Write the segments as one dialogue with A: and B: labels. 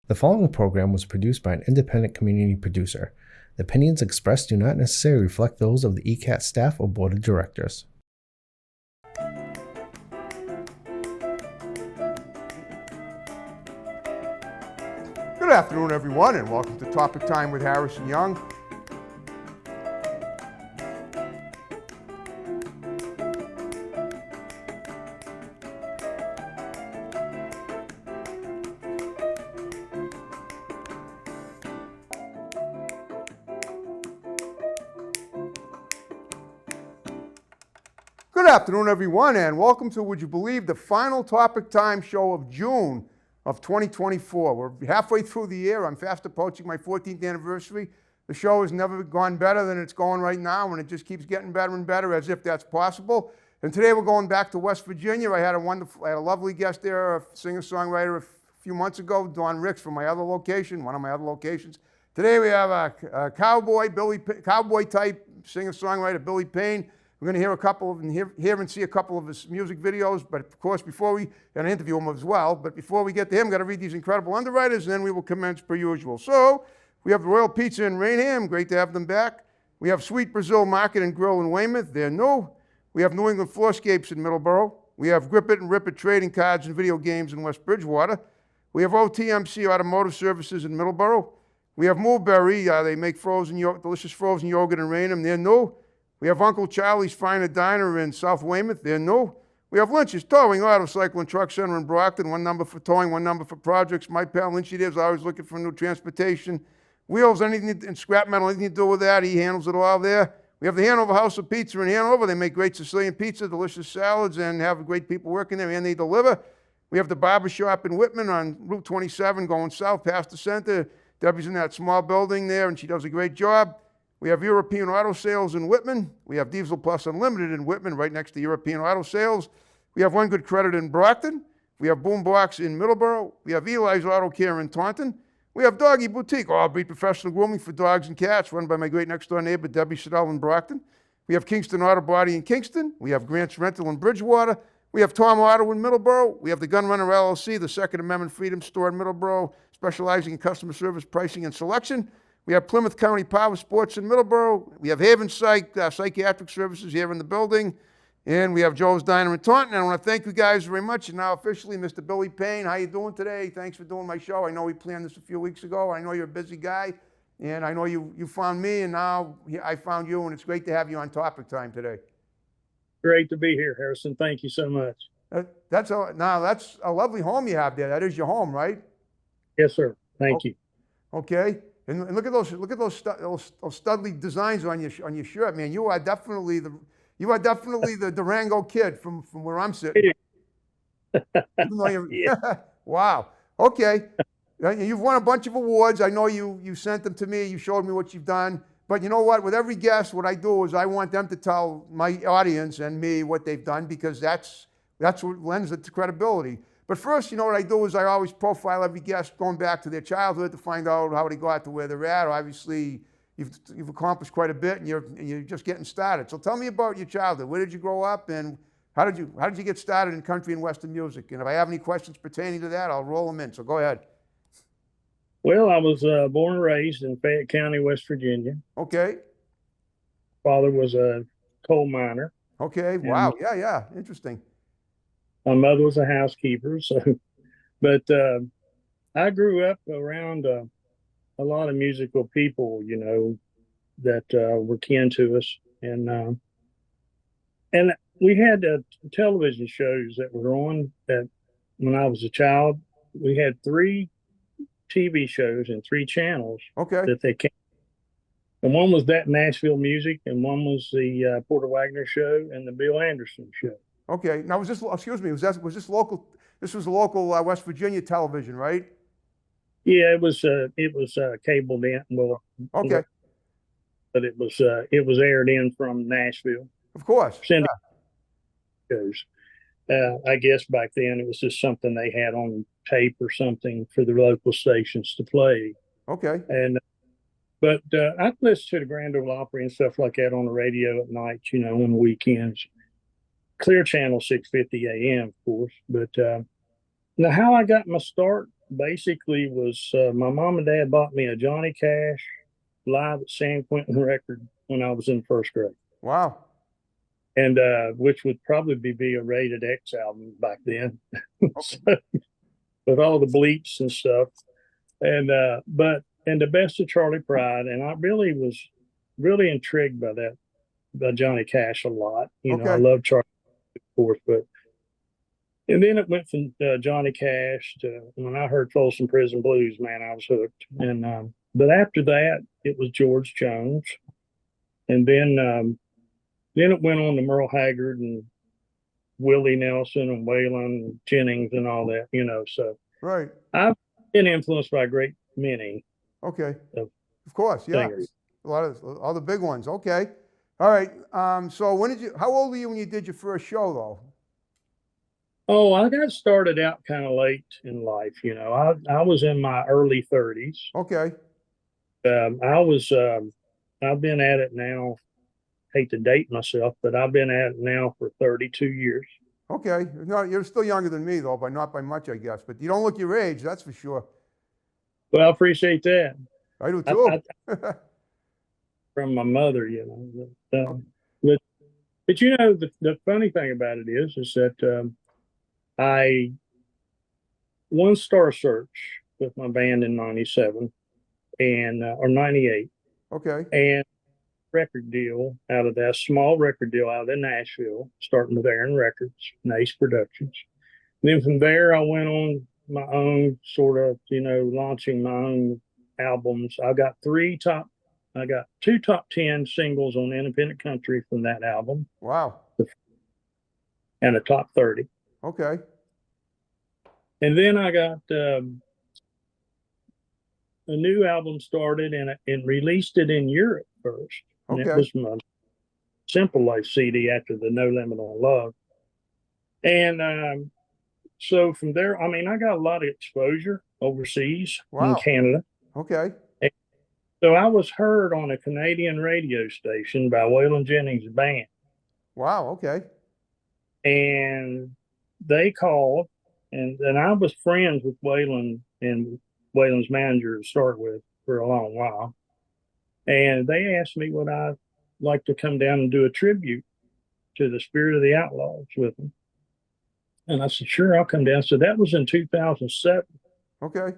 A: The following program was produced by an independent community producer. The opinions expressed do not necessarily reflect those of the ECAT staff or board of directors.
B: Good afternoon, everyone, and welcome to Topic Time with Harrison Young. Good afternoon, everyone, and welcome to, would you believe, the final Topic Time show of June of 2024. We're halfway through the year. I'm fast approaching my 14th anniversary. The show has never gone better than it's going right now, and it just keeps getting better and better, as if that's possible. And today we're going back to West Virginia. I had a lovely guest there, a singer-songwriter a few months ago, Dawn Ricks, from my other location, one of my other locations. Today we have a cowboy-type singer-songwriter, Billy Payne. We're going to hear and see a couple of his music videos, but of course, and interview him as well. But before we get to him, got to read these incredible underwriters, and then we will commence per usual. So, we have the Royal Pizza in Rainham. Great to have them back. We have Sweet Brazil Market and Grill in Weymouth. They're new. We have New England Floorscapes in Middleborough. We have Grip It and Rip It Trading Cards and Video Games in West Bridgewater. We have OTMC Automotive Services in Middleborough. We have Mulberry. They make delicious frozen yogurt in Rainham. They're new. We have Uncle Charlie's Finer Diner in South Weymouth. They're new. We have Lynch's Towing, Auto, Cycle, and Truck Center in Brockton. One number for towing, one number for projects. My pal Lynchy there is always looking for new transportation. Wheels, anything and scrap metal, anything to do with that. He handles it all there. We have the Hanover House of Pizza in Hanover. They make great Sicilian pizza, delicious salads, and have great people working there, and they deliver. We have the Barber Shop in Whitman on Route 27 going south past the center. Debbie's in that small building there, and she does a great job. We have European Auto Sales in Whitman. We have Diesel Plus Unlimited in Whitman, right next to European Auto Sales. We have One Good Credit in Brockton. We have Boombox in Middleborough. We have Eli's Auto Care in Taunton. We have Doggy Boutique, all-breed professional grooming for dogs and cats, run by my great next-door neighbor, Debbie Siddell in Brockton. We have Kingston Auto Body in Kingston. We have Grant's Rental in Bridgewater. We have Tom Auto in Middleborough. We have the Gun Runner LLC, the Second Amendment Freedom Store in Middleborough, specializing in customer service, pricing, and selection. We have Plymouth County Power Sports in Middleborough. We have Haven Psychiatric Services here in the building. And we have Joe's Diner in Taunton. And I want to thank you guys very much. And now officially, Mr. Billy Payne, how you doing today? Thanks for doing my show. I know we planned this a few weeks ago. I know you're a busy guy. And I know you found me, and now I found you. And it's great to have you on Topic Time today.
C: Great to be here, Harrison. Thank you so much.
B: That's a lovely home you have there. That is your home, right?
C: Yes, sir. Thank you.
B: Okay. And look at those studly designs on your shirt, man. You are definitely the Durango kid from where I'm sitting.
C: Yeah.
B: Wow. Okay. You've won a bunch of awards. I know you sent them to me. You showed me what you've done. But you know what? With every guest, what I do is I want them to tell my audience and me what they've done, because that's what lends it to credibility. But first, you know what I do is I always profile every guest going back to their childhood to find out how they got to where they're at. Obviously, you've accomplished quite a bit, and you're just getting started. So tell me about your childhood. Where did you grow up, and how did you get started in country and western music? And if I have any questions pertaining to that, I'll roll them in. So go ahead.
C: Well, I was born and raised in Fayette County, West Virginia.
B: Okay.
C: Father was a coal miner.
B: Okay. Wow. Yeah. Interesting.
C: My mother was a housekeeper. But I grew up around a lot of musical people, that were kin to us, and we had television shows that were on. That when I was a child, we had 3 TV shows and 3 channels.
B: Okay.
C: That they came. And one was That Nashville Music, and one was the Porter Wagner Show and the Bill Anderson Show.
B: Okay. Now, was this local? This was local West Virginia television, right?
C: Yeah, it was cable then. Well,
B: okay.
C: But it was aired in from Nashville.
B: Of course.
C: Shows. I guess back then it was just something they had on tape or something for the local stations to play.
B: Okay.
C: And but I'd listen to the Grand Ole Opry and stuff like that on the radio at night, on the weekends. Clear Channel 650 AM, of course. But now how I got my start basically was my mom and dad bought me a Johnny Cash live at San Quentin record when I was in first grade,
B: Wow.
C: and which would probably be a rated X album back then, so, with all the bleeps and stuff. And and the best of Charlie Pride, and I really was really intrigued by that, by Johnny Cash a lot. You know, I
B: Okay.
C: love Charlie, of course, but and then it went from Johnny Cash to when I heard Folsom Prison Blues, man, I was hooked. And but after that, it was George Jones, and then it went on to Merle Haggard and Willie Nelson and Waylon Jennings and all that. You know, so
B: Right.
C: I've been influenced by a great many
B: Okay.
C: of
B: Of course. Yeah.
C: singers.
B: A lot of all the big ones. Okay. All right. So when did you? How old were you when you did your first show, though?
C: Oh, I got started out kind of late in life. You know, I was in my early 30s.
B: Okay.
C: I was I've been at it now. Hate to date myself, but I've been at it now for 32 years.
B: Okay. No, you're still younger than me, though, by not by much, I guess. But you don't look your age, that's for sure.
C: Well, I appreciate that.
B: I do
C: I,
B: too.
C: from my mother, you know. But but you know the funny thing about it is that I won Star Search with my band in '97 and or '98,
B: Okay.
C: and record deal out of that small record deal out of Nashville, starting with Aaron Records and Ace Productions. And then from there, I went on my own sort of, you know, launching my own albums. I got two top 10 singles on independent country from that album
B: Wow.
C: and a top 30.
B: Okay.
C: And then I got a new album started and released it in Europe first. And it
B: Okay.
C: was my Simple Life CD after the No Limit on Love. And so from there, I mean, I got a lot of exposure overseas in
B: Wow.
C: Canada.
B: Okay.
C: So I was heard on a Canadian radio station by Waylon Jennings' band.
B: Wow. Okay.
C: And they called, and I was friends with Waylon and Waylon's manager to start with for a long while. And they asked me would I like to come down and do a tribute to the Spirit of the Outlaws with them. And I said, sure, I'll come down. So that was in 2007.
B: Okay.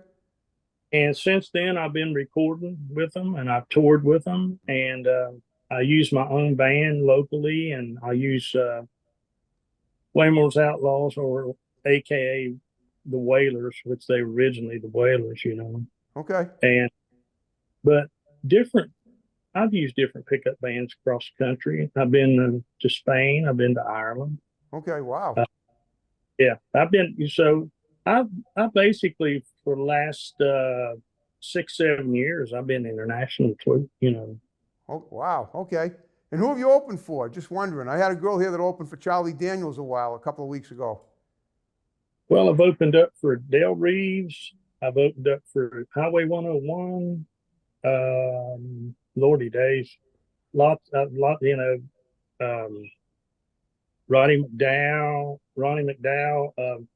C: And since then, I've been recording with them and I've toured with them. And I use my own band locally, and I use Waymore's Outlaws, or AKA the Wailers, which they were originally the Wailers, you know.
B: Okay.
C: But different, I've used different pickup bands across the country. I've been to Spain, I've been to Ireland.
B: Okay. Wow.
C: Yeah, I basically for the last 6-7 years I've been international too, you know.
B: Oh, wow. Okay. And who have you opened for? Just wondering. I had a girl here that opened for Charlie Daniels a couple of weeks ago.
C: Well, I've opened up for Dale Reeves. I've opened up for Highway 101. Lordy days, you know, Ronnie McDowell,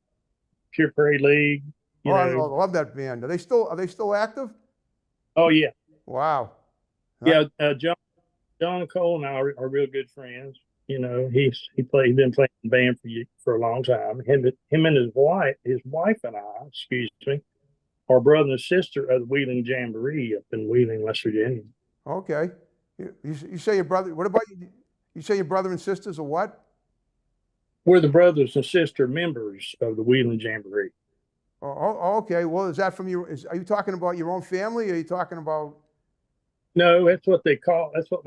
C: Pure Prairie League. You
B: I
C: know.
B: love that band. Are they still active?
C: Oh yeah,
B: Wow.
C: yeah. John Cole and I are real good friends. You know, he's been playing in the band for a long time. Him and his wife and I, excuse me, are brother and sister of the Wheeling Jamboree up in Wheeling, West Virginia.
B: Okay. You say your brother, what about you? You say your brother and sisters are what?
C: We're the brothers and sister members of the Wheeling Jamboree.
B: Okay. Well, is that are you talking about your own family, or are you talking about?
C: No, that's what we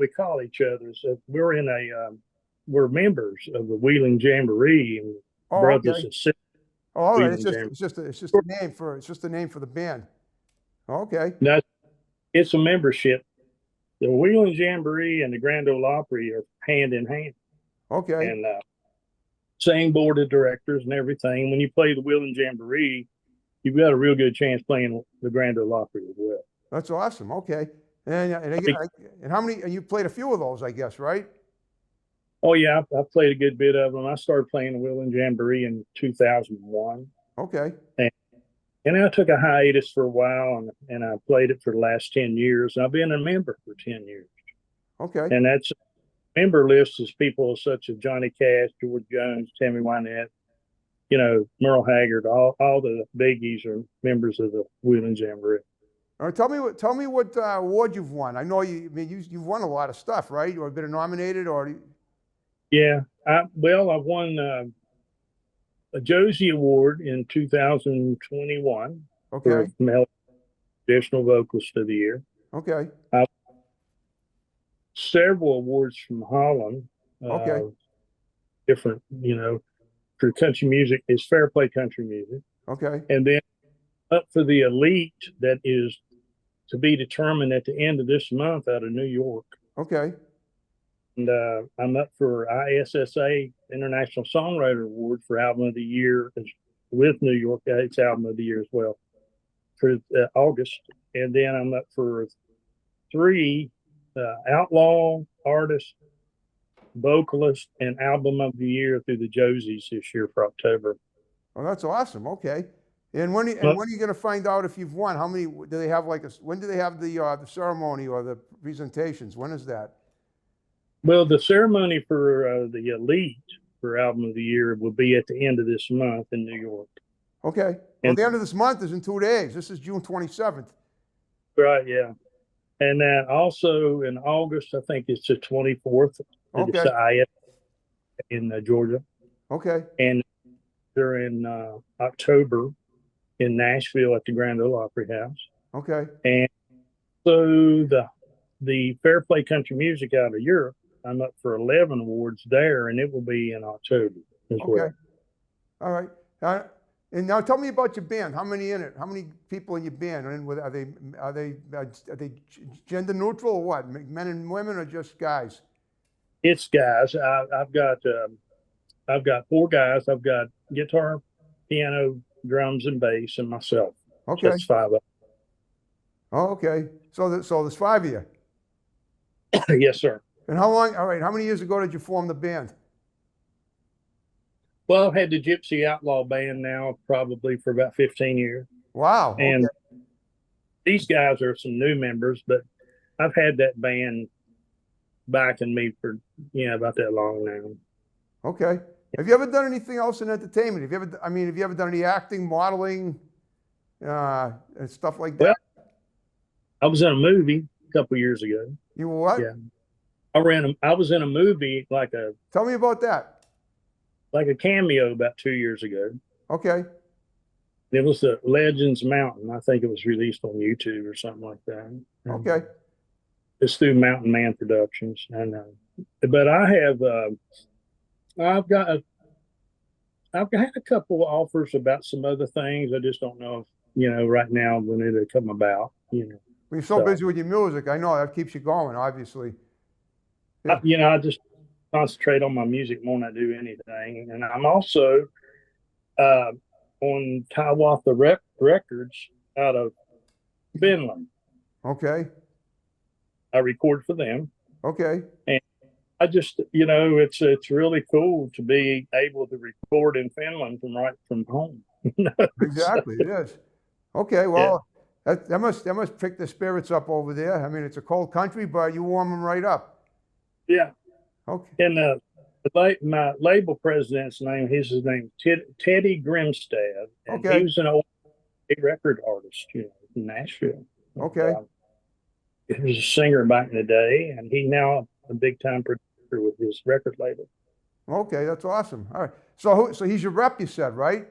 C: call each other. So we're members of the Wheeling Jamboree, and brothers
B: Okay.
C: and sisters.
B: Oh, all right.
C: Wheeling
B: It's just a name for the band. Okay.
C: No, it's a membership. The Wheeling Jamboree and the Grand Ole Opry are hand in hand,
B: Okay.
C: and same board of directors and everything. When you play the Wheeling Jamboree, you've got a real good chance playing the Grand Ole Opry as well.
B: That's awesome. Okay. And how many? And you played a few of those, I guess, right?
C: Oh yeah, I've played a good bit of them. I started playing the Wheeling Jamboree in 2001.
B: Okay.
C: And I took a hiatus for a while, and I played it for the last 10 years. And I've been a member for 10 years.
B: Okay.
C: And that's member list is people such as Johnny Cash, George Jones, Tammy Wynette, Merle Haggard, all the biggies are members of the Wheeling Jamboree.
B: All right, tell me what award you've won. I know you've won a lot of stuff, right? Or been nominated, or
C: Yeah, I've won a Josie Award in 2021 for
B: okay,
C: Male Additional Vocalist of the Year.
B: okay,
C: Several awards from Holland,
B: okay,
C: different, for country music is Fair Play Country Music.
B: okay,
C: And then up for the elite that is to be determined at the end of this month out of New York.
B: okay.
C: And I'm up for ISSA International Songwriter Award for Album of the Year with New York. It's Album of the Year as well for August. And then I'm up for 3 Outlaw Artist, Vocalist, and Album of the Year through the Josies this year for October.
B: Oh, that's awesome. Okay. And when are you going to find out if you've won? How many do they have? When do they have the ceremony or the presentations? When is that?
C: Well, the ceremony for the elite for Album of the Year will be at the end of this month in New York.
B: Okay. Well, the end of this month is in 2 days. This is June 27th.
C: Right, yeah. And then also in August, I think it's the 24th.
B: Okay.
C: It's the IS in Georgia.
B: Okay.
C: And they're in October in Nashville at the Grand Ole Opry House.
B: Okay.
C: And so the Fair Play Country Music out of Europe, I'm up for 11 awards there, and it will be in October as well.
B: Okay. All right. And now tell me about your band. How many in it? How many people in your band? And are they gender neutral or what? Men and women or just guys?
C: It's guys. I've got 4 guys. I've got guitar, piano, drums, and bass, and myself.
B: Okay.
C: So that's 5 of
B: Oh, okay. So there's 5 of you.
C: them. Yes, sir.
B: And how long? All right. How many years ago did you form the band?
C: Well, I've had the Gypsy Outlaw Band now probably for about 15 years.
B: Wow.
C: And
B: Okay.
C: these guys are some new members, but I've had that band backing me for about that long now.
B: Okay. Have you ever done anything else in entertainment? Have you ever done any acting, modeling, and stuff like that?
C: Well, I was in a movie a couple years ago.
B: You were what?
C: Yeah. I was in a movie
B: Tell me about that.
C: like a cameo about 2 years ago.
B: Okay.
C: It was the Legends Mountain. I think it was released on YouTube or something like that.
B: Okay.
C: It's through Mountain Man Productions, and but I've got I've had a couple of offers about some other things. I just don't know if right now when it'll come about.
B: When you're so busy with your music, I know that keeps you going, obviously.
C: I just concentrate on my music more than I do anything, and I'm also on Hiawatha Records out of Finland.
B: Okay.
C: I record for them.
B: Okay.
C: And I just, it's really cool to be able to record in Finland from home.
B: Exactly, it is. Okay, well, that must pick the spirits up over there. I mean, it's a cold country, but you warm them right up.
C: Yeah.
B: Okay.
C: And my label president's name, his name Teddy Grimstad. And
B: Okay.
C: he was an old record artist, in Nashville.
B: Okay.
C: He was a singer back in the day, and he now a big time producer with his record label.
B: Okay, that's awesome. All right. So he's your rep, you said, right?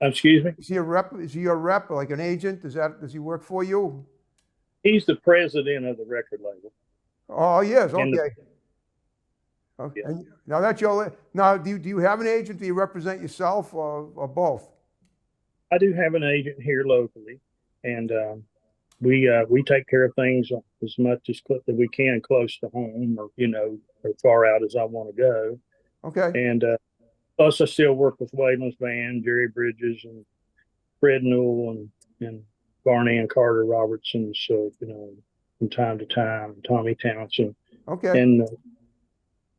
C: Excuse me?
B: Is he a rep? Is he your rep, like an agent? Does he work for you?
C: He's the president of the record label.
B: Oh, yes. Okay. Okay.
C: Yeah.
B: And now that's now. Do you have an agent? Do you represent yourself or both?
C: I do have an agent here locally, and we take care of things as much as that we can close to home, or or far out as I want to go.
B: Okay.
C: And plus, I still work with Waylon's band, Jerry Bridges and Fred Newell and Barney and Carter Robertson. So from time to time, Tommy Townsend.
B: Okay.
C: And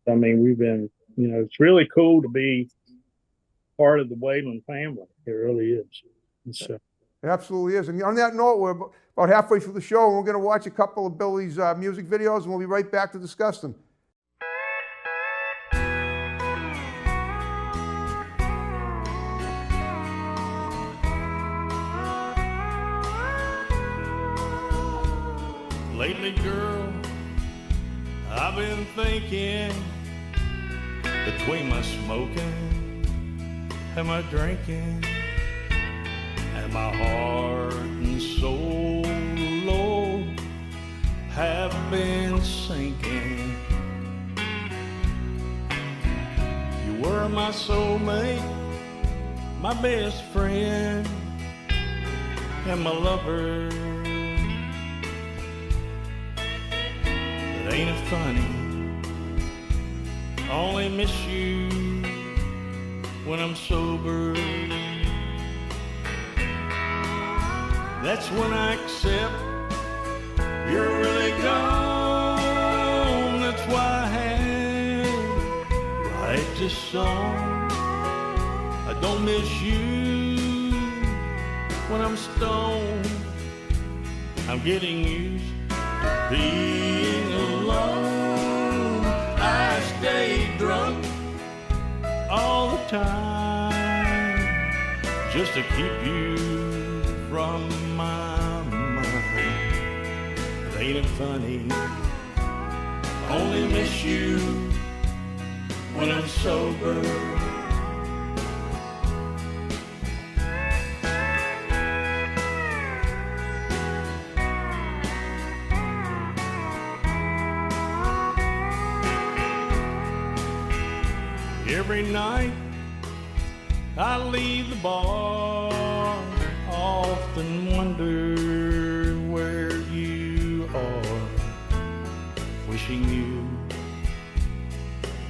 C: I mean, we've been, it's really cool to be part of the Waylon family. It really is. And so,
B: It absolutely is. And on that note, we're about halfway through the show, and we're going to watch a couple of Billy's music videos, and we'll be right back to discuss them.
D: Lately, girl, I've been thinking between my smoking and my drinking and my heart and soul, Lord, have been sinking. You were my soulmate, my best friend, and my lover. But ain't it funny? I only miss you when I'm sober. That's when I accept you're really gone. That's why I had to write this song. I don't miss you when I'm stoned. I'm getting used to being alone. I stay drunk all the time just to keep you from my mind. But ain't it funny? I only miss you when I'm sober. Every night I leave the bar, often wonder where you are, wishing you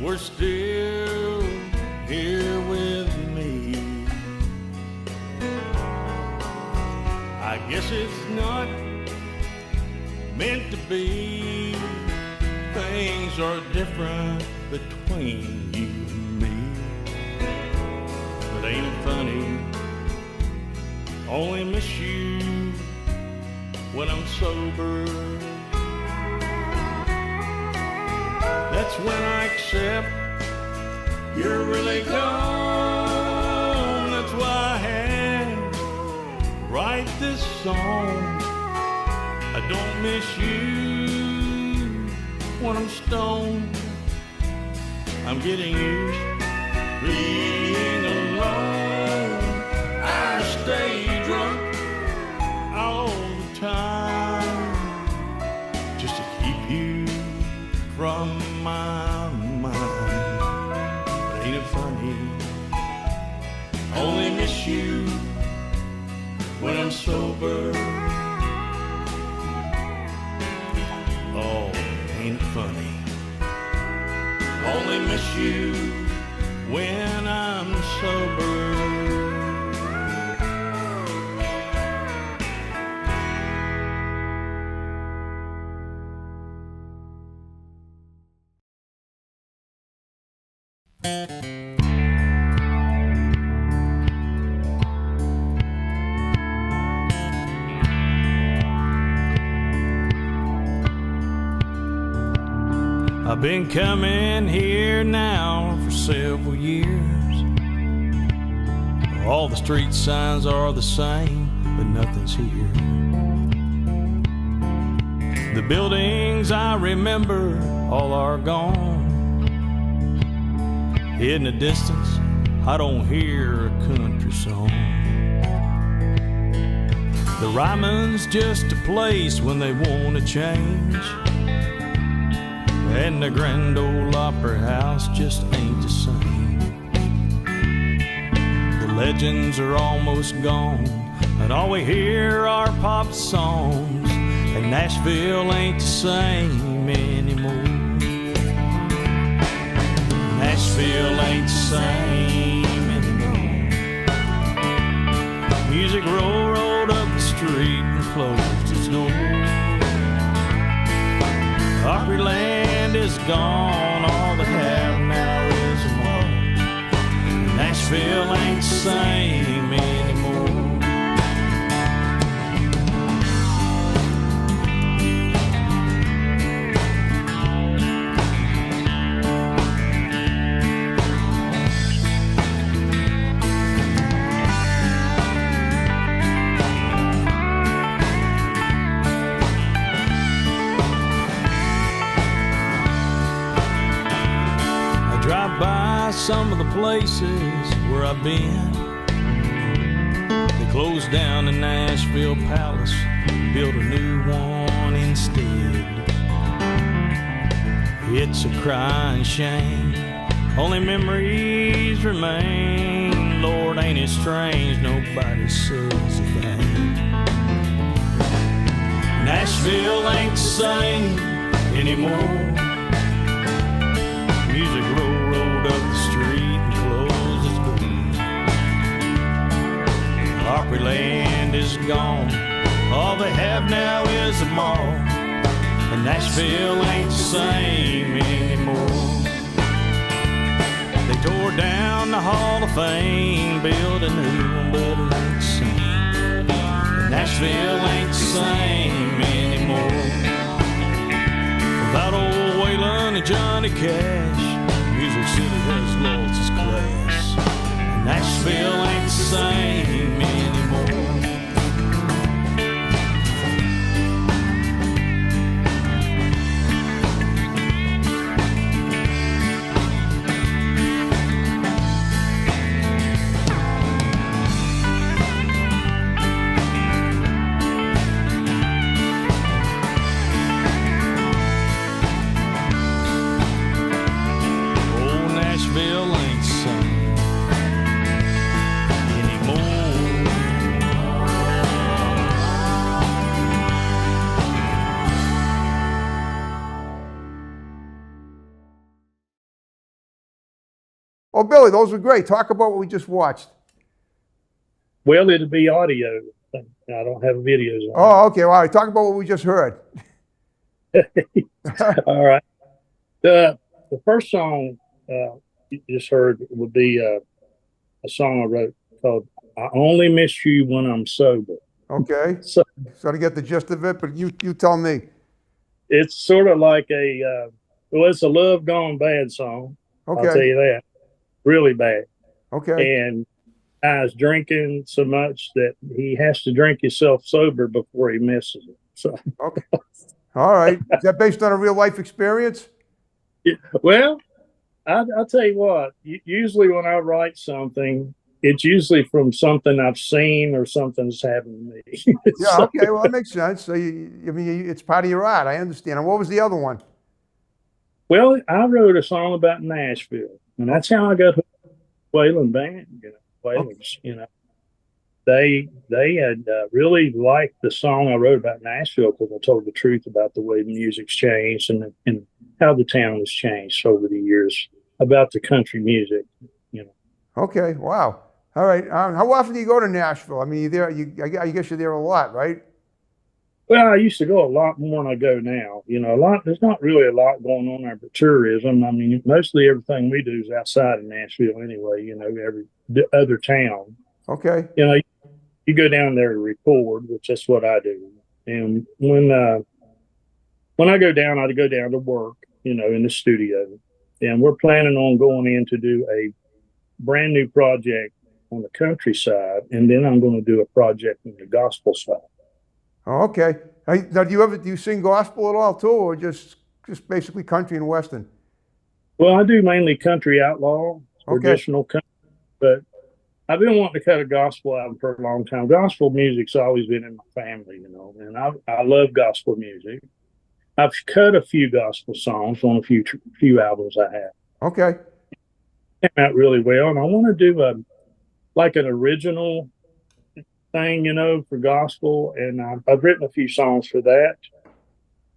D: were still here with me. I guess it's not meant to be. Things are different between you and me. But ain't it funny? Only miss you when I'm sober. That's when I accept you're really gone. That's why I had to write this song. I don't miss you when I'm stoned. I'm getting used to being alone. I stay drunk all the time just to keep you from my mind. But ain't it funny? Only miss you when I'm sober. Oh, ain't it funny? Only miss you when I'm sober. I've been coming here now for several years. All the street signs are the same, but nothing's here. The buildings I remember all are gone. In the distance, I don't hear a country song. The Ryman's just a place when they want to change. And the Grand Ole Opera House just ain't the same. The legends are almost gone, and all we hear are pop songs. And Nashville ain't the same anymore. Nashville ain't the same anymore. Music Row rolled up the street and closed its door. Opryland is gone, all they have now is a march. Nashville ain't the same anymore. some of the places where I've been. They closed down the Nashville Palace, built a new one instead. It's a crying shame, only memories remain. Lord, ain't it strange, nobody says a thing. Nashville ain't the same anymore. Music rolled up the street and closed its door. Opryland is gone, all they have now is a mall. And Nashville ain't the same anymore. They tore down the Hall of Fame, built a new one, but it ain't the same. And Nashville ain't the same anymore. Without old Waylon and Johnny Cash, Music City has lost its class. And Nashville ain't the same anymore.
B: Oh, Billy, those were great. Talk about what we just watched.
C: Well, it'll be audio. I don't have videos on.
B: Oh, okay. All right. Talk about what we just heard.
C: All right. The first song you just heard would be a song I wrote called "I Only Miss You When I'm Sober."
B: Okay.
C: So
B: to get the gist of it, but you tell me.
C: it's sort of like it's a love gone bad song.
B: Okay.
C: I'll tell you that. Really bad.
B: Okay.
C: And I was drinking so much that he has to drink himself sober before he misses it. So,
B: okay. All right. Is that based on a real life experience?
C: Yeah, well, I'll tell you what, usually when I write something, it's usually from something I've seen or something that's happened to me.
B: Yeah.
C: So,
B: Okay. Well, that makes sense. So, it's part of your art. I understand. And what was the other one?
C: well, I wrote a song about Nashville, and that's how I got hooked with Waylon Band. Waylon's, they had really liked the song I wrote about Nashville because I told the truth about the way the music's changed and how the town has changed over the years about the country music.
B: Okay. Wow. All right. How often do you go to Nashville? I mean, you there? I guess you're there a lot, right?
C: Well, I used to go a lot more than I go now. There's not really a lot going on there but tourism. I mean, mostly everything we do is outside of Nashville anyway, every other town.
B: Okay.
C: You go down there to record, which that's what I do. And when I go down, I go down to work, in the studio. And we're planning on going in to do a brand new project on the countryside, and then I'm going to do a project on the gospel side.
B: Oh, okay. Now, do you sing gospel at all too, or just basically country and western?
C: Well, I do mainly country outlaw, traditional country, but I've been wanting to cut a gospel album for a long time. Gospel music's always been in my family, and I love gospel music. I've cut a few gospel songs on a few albums I have.
B: Okay.
C: Came out really well, and I want to do an original thing, for gospel, and I've written a few songs for that.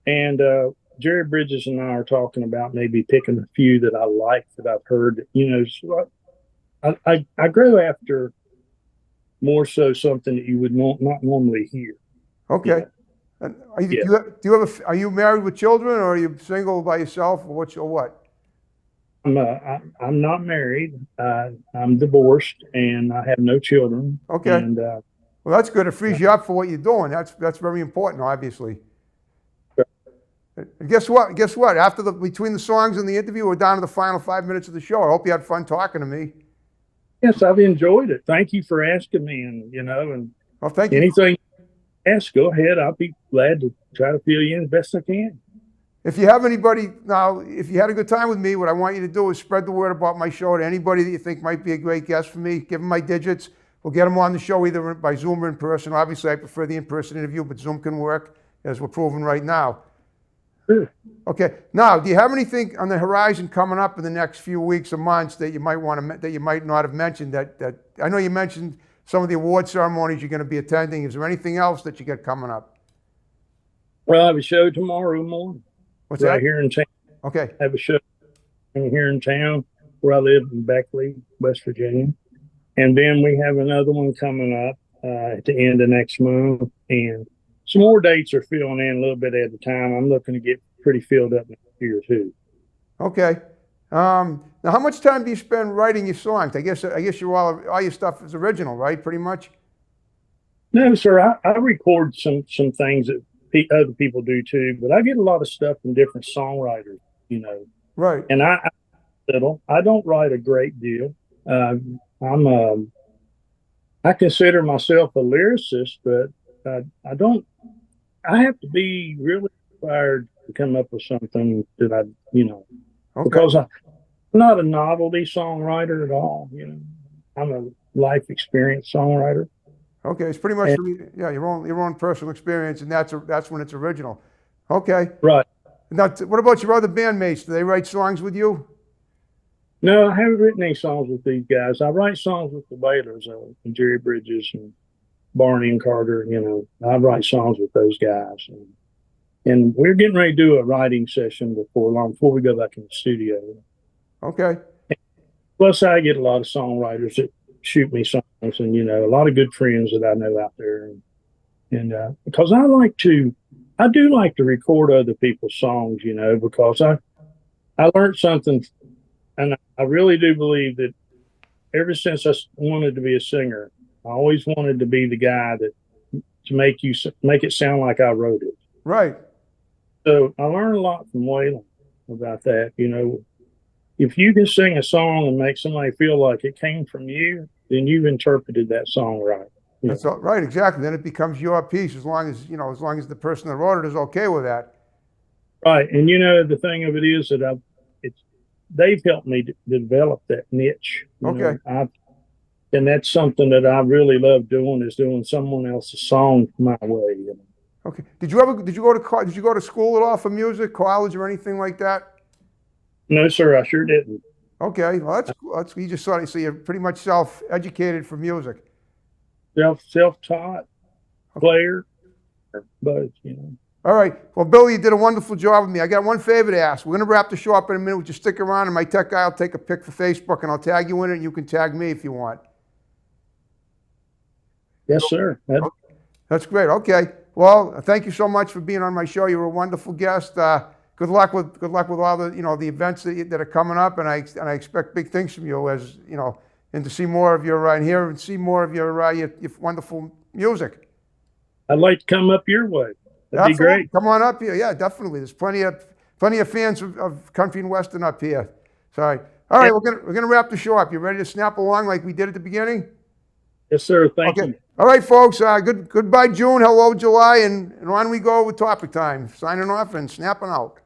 C: And Jerry Bridges and I are talking about maybe picking a few that I like that I've heard. So I grow after more so something that you would not normally hear.
B: Okay. And are you married with children, or are you single by yourself, or what?
C: I'm not married. I'm divorced, and I have no children.
B: Okay.
C: And
B: well, that's good. It frees you up for what you're doing. That's very important, obviously. And guess what? Between the songs and the interview, we're down to the final 5 minutes of the show. I hope you had fun talking to me.
C: Yes, I've enjoyed it. Thank you for asking me, and
B: Well, thank you.
C: anything you ask, go ahead. I'll be glad to try to fill you in as best I can.
B: If you have anybody, now, if you had a good time with me, what I want you to do is spread the word about my show to anybody that you think might be a great guest for me. Give them my digits. We'll get them on the show either by Zoom or in person. Obviously, I prefer the in-person interview, but Zoom can work, as we're proving right now.
C: Sure.
B: Okay. Now, do you have anything on the horizon coming up in the next few weeks or months that you might that you might not have mentioned? That I know you mentioned some of the award ceremonies you're going to be attending. Is there anything else that you got coming up?
C: Well, I have a show tomorrow morning.
B: What's
C: right
B: that?
C: here in town.
B: Okay.
C: I have a show here in town where I live in Beckley, West Virginia. And then we have another one coming up at the end of next month. And some more dates are filling in a little bit at a time. I'm looking to get pretty filled up next year, too.
B: Okay. Now, how much time do you spend writing your songs? I guess you all your stuff is original, right? Pretty much.
C: No, sir. I record some things that other people do too, but I get a lot of stuff from different songwriters, you know.
B: Right.
C: And I don't write a great deal. I consider myself a lyricist, but I don't. I have to be really inspired to come up with something that
B: Okay.
C: because I'm not a novelty songwriter at all. You know, I'm a life experience songwriter.
B: Okay, it's pretty much your own personal experience, and that's when it's original. Okay.
C: Right.
B: Now, what about your other bandmates? Do they write songs with you?
C: No, I haven't written any songs with these guys. I write songs with the Wailers, and Jerry Bridges and Barney and Carter. You know, I write songs with those guys, and we're getting ready to do a writing session before we go back in the studio.
B: Okay.
C: Plus, I get a lot of songwriters that shoot me songs, and a lot of good friends that I know out there, and because I do like to record other people's songs, because I learned something, and I really do believe that ever since I wanted to be a singer, I always wanted to be the guy to make it sound like I wrote it.
B: Right.
C: So I learned a lot from Waylon about that. If you can sing a song and make somebody feel like it came from you, then you've interpreted that song right.
B: That's all, right, exactly. Then it becomes your piece as long as the person that wrote it is okay with that.
C: Right. And the thing of it is that they've helped me to develop that niche.
B: Okay.
C: And that's something that I really love doing, is doing someone else's song my way.
B: Okay. Did you go to school at all for music, college or anything like that?
C: No, sir, I sure didn't.
B: Okay, well that's cool. You just so you're pretty much self-educated for music.
C: Self-taught player, both,
B: All right. Well, Billy, you did a wonderful job with me. I got one favor to ask. We're going to wrap the show up in a minute. Just stick around, and my tech guy will take a pic for Facebook, and I'll tag you in it, and you can tag me if you want.
C: Yes, sir.
B: That's great. Okay. Well, thank you so much for being on my show. You were a wonderful guest. Good luck with all the the events that are coming up, and I expect big things from you, as and to see more of your and hear and see more of your wonderful music.
C: I'd like to come up your way. That'd be great.
B: Come on up here. Yeah, definitely. There's plenty of fans of country and western up here. Sorry. All right, we're gonna wrap the show up. You ready to snap along like we did at the beginning?
C: Yes, sir. Thank you.
B: All right, folks. Goodbye, June. Hello, July, and on we go with topic time. Signing off and snapping out.